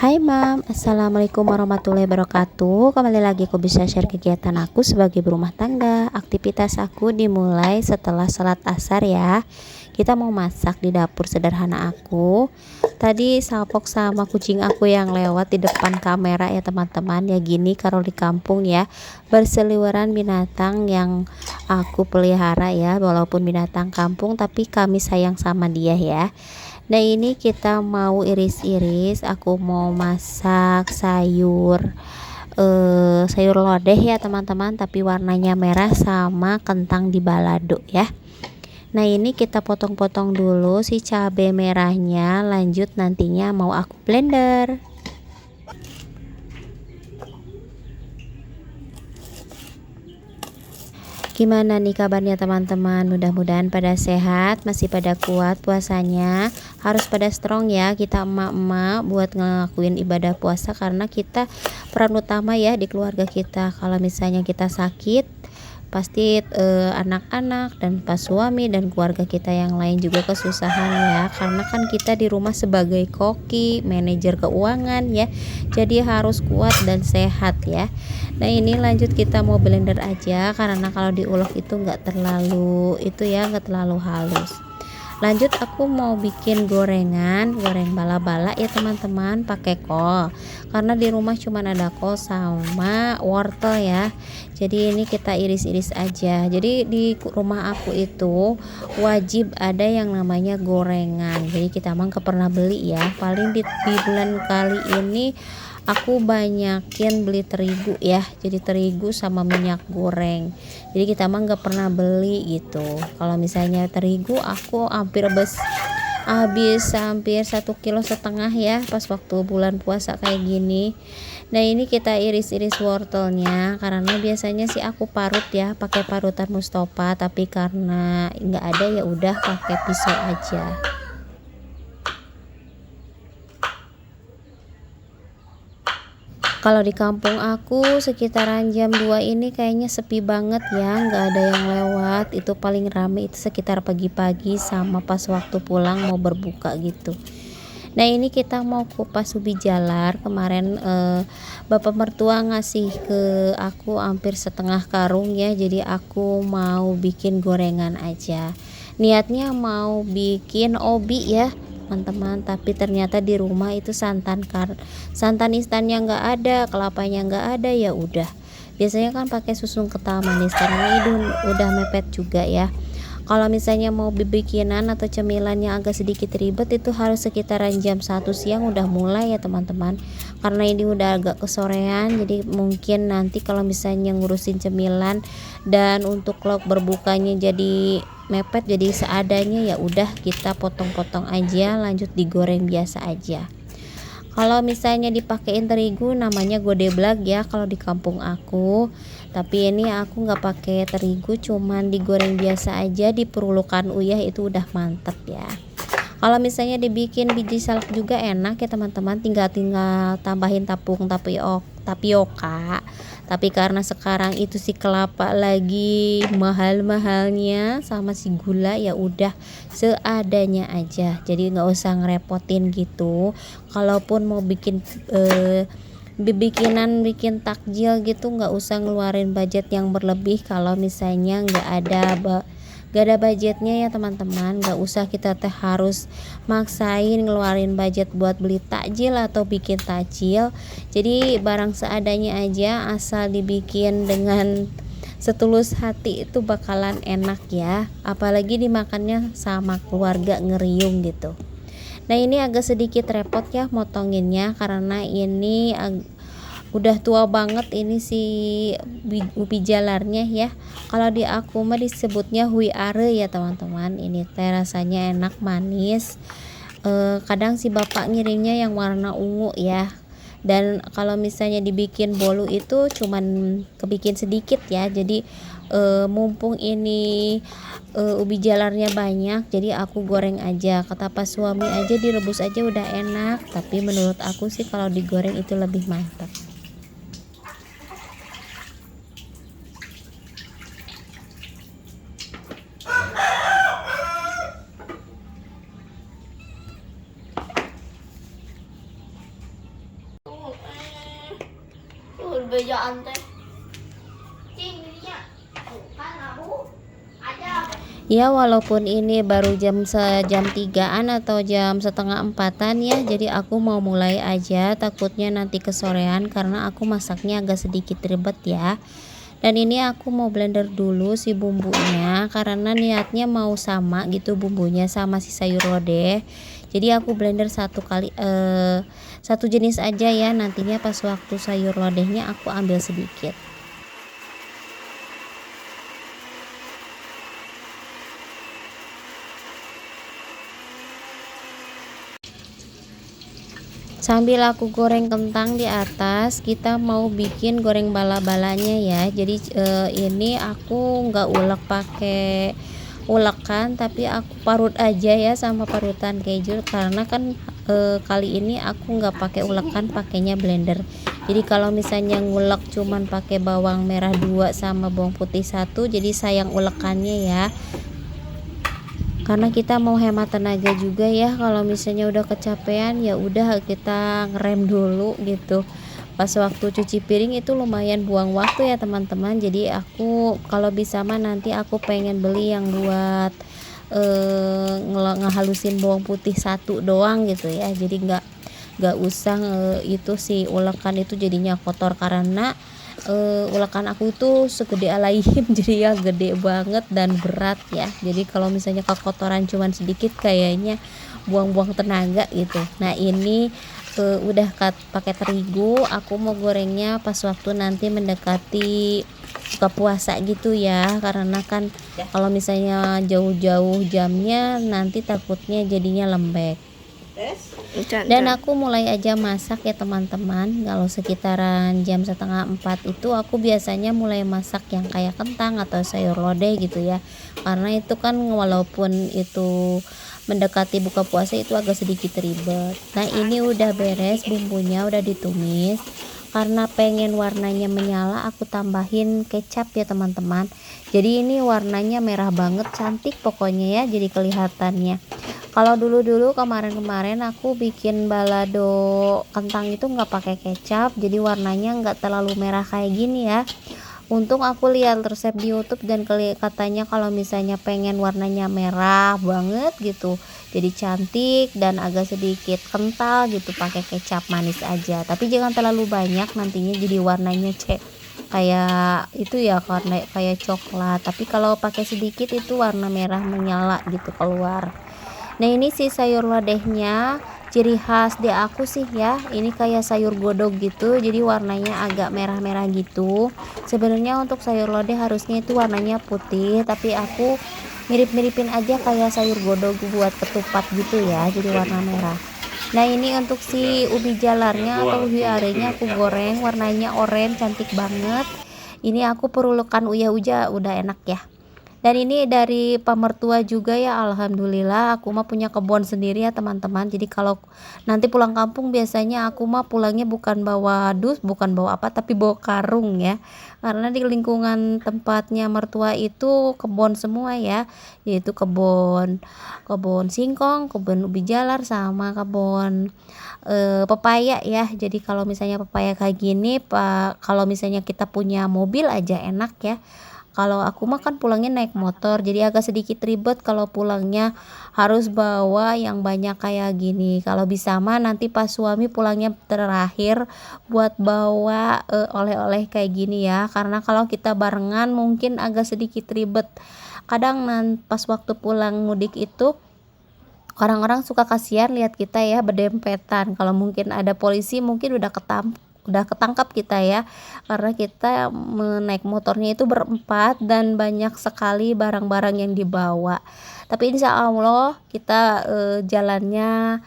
Hai Mam, Assalamualaikum warahmatullahi wabarakatuh. Kembali lagi aku bisa share kegiatan aku sebagai berumah tangga. Aktivitas aku dimulai setelah salat asar ya. Kita mau masak di dapur sederhana aku. Tadi salpok sama kucing aku yang lewat di depan kamera ya teman-teman. Ya gini kalau di kampung ya, berseliweran binatang yang aku pelihara ya. Walaupun binatang kampung tapi kami sayang sama dia ya. Nah ini kita mau iris-iris, aku mau masak sayur lodeh ya teman-teman, tapi warnanya merah sama kentang di balado ya. Nah ini kita potong-potong dulu si cabai merahnya, lanjut nantinya mau aku blender. Gimana nih kabarnya teman-teman? Mudah-mudahan pada sehat, masih pada kuat puasanya. Harus pada strong ya kita emak-emak buat ngelakuin ibadah puasa, karena kita peran utama ya di keluarga kita. Kalau misalnya kita sakit, pasti anak-anak dan pas suami dan keluarga kita yang lain juga kesusahan ya, karena kan kita di rumah sebagai koki, manajer keuangan ya, jadi harus kuat dan sehat ya. Nah ini lanjut kita mau blender aja, karena kalau diulek itu nggak terlalu nggak terlalu halus. Lanjut aku mau bikin goreng bala-bala ya teman-teman, pakai kol karena di rumah cuma ada kol sama wortel ya. Jadi ini kita iris-iris aja. Jadi di rumah aku itu wajib ada yang namanya gorengan. Jadi kita emang pernah beli ya, paling di bulan kali ini aku banyakin beli terigu ya, jadi terigu sama minyak goreng. Jadi kita mah nggak pernah beli gitu. Kalau misalnya terigu aku habis hampir 1,5 kilo ya pas waktu bulan puasa kayak gini. Nah ini kita iris-iris wortelnya, karena biasanya sih aku parut ya pakai parutan Mustopa, tapi karena nggak ada ya udah pakai pisau aja. Kalau di kampung aku sekitaran jam 2 ini kayaknya sepi banget ya, nggak ada yang lewat. Itu paling rame itu sekitar pagi-pagi sama pas waktu pulang mau berbuka gitu. Nah ini kita mau kupas ubi jalar. Kemarin bapak mertua ngasih ke aku hampir setengah karung ya, jadi aku mau bikin gorengan aja. Niatnya mau bikin obi ya teman-teman, tapi ternyata di rumah itu santan instannya nggak ada, kelapanya nggak ada, ya udah biasanya kan pakai susu kental manis, karena ini udah mepet juga ya. Kalau misalnya mau bikinan atau cemilan yang agak sedikit ribet itu harus sekitaran jam 1 siang udah mulai ya teman-teman, karena ini udah agak kesorean. Jadi mungkin nanti kalau misalnya ngurusin cemilan dan untuk lauk berbukanya jadi mepet, jadi seadanya, ya udah kita potong-potong aja, lanjut digoreng biasa aja. Kalau misalnya dipakein terigu namanya godeblag ya kalau di kampung aku, tapi ini aku nggak pakai terigu, cuman digoreng biasa aja, diperlukan uyah itu udah mantep ya. Kalau misalnya dibikin biji salak juga enak ya teman-teman, tinggal tambahin tepung tapioka. Tapi karena sekarang itu si kelapa lagi mahal-mahalnya sama si gula, ya udah seadanya aja. Jadi nggak usah ngerepotin gitu. Kalaupun mau bikin bikin takjil gitu, nggak usah ngeluarin budget yang berlebih. Kalau misalnya gak ada budgetnya ya teman-teman, gak usah kita harus maksain ngeluarin budget buat beli takjil atau bikin takjil. Jadi barang seadanya aja, asal dibikin dengan setulus hati itu bakalan enak ya, apalagi dimakannya sama keluarga ngeriung gitu. Nah ini agak sedikit repot ya motonginnya, karena ini udah tua banget ini si ubi jalarnya ya. Kalau di aku mah disebutnya hui are ya teman-teman. Ini teh rasanya enak manis. Kadang si bapak ngirimnya yang warna ungu ya. Dan kalau misalnya dibikin bolu itu cuman kebikin sedikit ya. Jadi mumpung ini ubi jalarnya banyak, jadi aku goreng aja. Kata pas suami aja direbus aja udah enak, tapi menurut aku sih kalau digoreng itu lebih mantap. Bejaan teh. Cing dirinya. Tuh kan aku aja. Ya walaupun ini baru jam 3-an atau jam setengah 4-an ya, jadi aku mau mulai aja, takutnya nanti kesorean karena aku masaknya agak sedikit ribet ya. Dan ini aku mau blender dulu si bumbunya karena niatnya mau sama gitu bumbunya sama si sayur lodeh. Jadi aku blender satu jenis aja ya, nantinya pas waktu sayur lodehnya aku ambil sedikit. Sambil aku goreng kentang di atas, kita mau bikin goreng bala-balanya ya. Jadi ini aku nggak ulek pakai ulekan, tapi aku parut aja ya sama parutan keju karena kan kali ini aku nggak pakai ulekan, pakainya blender. Jadi kalau misalnya ngulek cuman pakai bawang merah 2 sama bawang putih 1, jadi sayang ulekannya ya. Karena kita mau hemat tenaga juga ya, kalau misalnya udah kecapean ya udah kita ngerem dulu gitu. Pas waktu cuci piring itu lumayan buang waktu ya teman-teman. Jadi aku kalau bisa mah nanti aku pengen beli yang buat ngehalusin bawang putih 1 doang gitu ya. Jadi nggak usah itu si ulekan itu jadinya kotor karena ulekan aku itu segede alayhim jadi ya gede banget dan berat ya. Jadi kalau misalnya kekotoran cuman sedikit kayaknya buang-buang tenaga gitu. Nah ini udah pakai terigu, aku mau gorengnya pas waktu nanti mendekati buka puasa gitu ya, karena kan kalau misalnya jauh-jauh jamnya nanti takutnya jadinya lembek. Dan aku mulai aja masak ya teman-teman. Kalau sekitaran jam setengah 4 itu aku biasanya mulai masak yang kayak kentang atau sayur lodeh gitu ya, karena itu kan walaupun itu mendekati buka puasa itu agak sedikit ribet. Nah ini udah beres, bumbunya udah ditumis. Karena pengen warnanya menyala, aku tambahin kecap ya teman-teman. Jadi ini warnanya merah banget, cantik pokoknya ya, jadi kelihatannya. Kalau dulu kemarin aku bikin balado kentang itu nggak pakai kecap, jadi warnanya nggak terlalu merah kayak gini ya. Untung aku lihat resep di YouTube dan katanya kalau misalnya pengen warnanya merah banget gitu, jadi cantik dan agak sedikit kental gitu, pakai kecap manis aja. Tapi jangan terlalu banyak, nantinya jadi warnanya kayak itu ya, karena kayak coklat. Tapi kalau pakai sedikit itu warna merah menyala gitu keluar. Nah ini si sayur lodehnya ciri khas di aku sih ya, ini kayak sayur godog gitu, jadi warnanya agak merah-merah gitu. Sebenarnya untuk sayur lodeh harusnya itu warnanya putih, tapi aku mirip-miripin aja kayak sayur godog buat ketupat gitu ya, jadi warna merah. Nah ini untuk si ubi jalarnya atau ubi arenya aku goreng, warnanya oranye cantik banget. Ini aku perulukan uya-uja, udah enak ya. Dan ini dari pamertua juga ya, alhamdulillah aku mah punya kebun sendiri ya teman-teman. Jadi kalau nanti pulang kampung biasanya aku mah pulangnya bukan bawa bukan bawa apa, tapi bawa karung ya. Karena di lingkungan tempatnya mertua itu kebun semua ya, yaitu kebun singkong, kebun ubi jalar sama kebun pepaya ya. Jadi kalau misalnya pepaya kayak gini kalau misalnya kita punya mobil aja enak ya. Kalau aku mah kan pulangnya naik motor, jadi agak sedikit ribet kalau pulangnya harus bawa yang banyak kayak gini. Kalau bisa mah nanti pas suami pulangnya terakhir buat bawa oleh-oleh kayak gini ya, karena kalau kita barengan mungkin agak sedikit ribet. Kadang pas waktu pulang mudik itu orang-orang suka kasihan lihat kita ya berdempetan. Kalau mungkin ada polisi mungkin udah ketangkap kita ya, karena kita naik motornya itu berempat dan banyak sekali barang-barang yang dibawa. Tapi insya Allah kita jalannya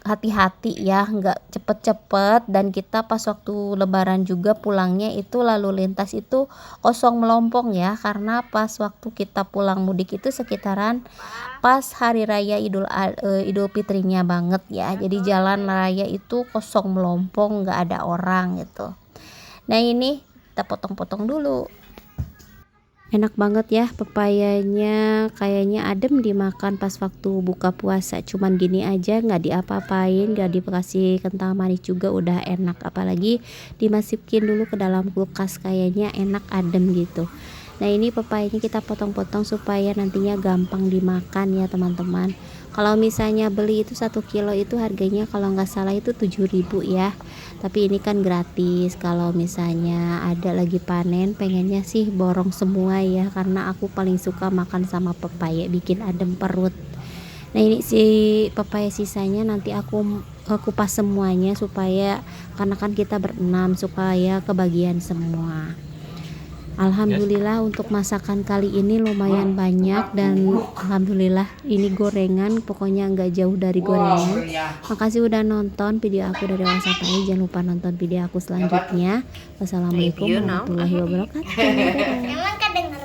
hati-hati ya, nggak cepet-cepet. Dan kita pas waktu lebaran juga pulangnya itu lalu lintas itu kosong melompong ya, karena pas waktu kita pulang mudik itu sekitaran pas hari raya Idul Fitrinya banget ya. Jadi jalan raya itu kosong melompong, nggak ada orang gitu. Nah ini kita potong-potong dulu. Enak banget ya pepayanya, kayaknya adem dimakan pas waktu buka puasa. Cuman gini aja nggak diapa-apain, nggak dikasih kental manis juga udah enak. Apalagi dimasukin dulu ke dalam kulkas, kayaknya enak adem gitu. Nah ini pepayanya kita potong-potong supaya nantinya gampang dimakan ya teman-teman. Kalau misalnya beli itu 1 kilo itu harganya kalau nggak salah itu 7.000 ya. Tapi ini kan gratis. Kalau misalnya ada lagi panen, pengennya sih borong semua ya, karena aku paling suka makan sama pepaya, bikin adem perut. Nah ini si pepaya sisanya nanti aku kupas semuanya supaya, karena kan kita berenam, supaya kebagian semua. Alhamdulillah untuk masakan kali ini lumayan banyak, dan alhamdulillah ini gorengan pokoknya nggak jauh dari gorengan. Makasih udah nonton video aku dari WhatsApp. Jangan lupa nonton video aku selanjutnya. Wassalamualaikum warahmatullahi wabarakatuh. Emang kedengeran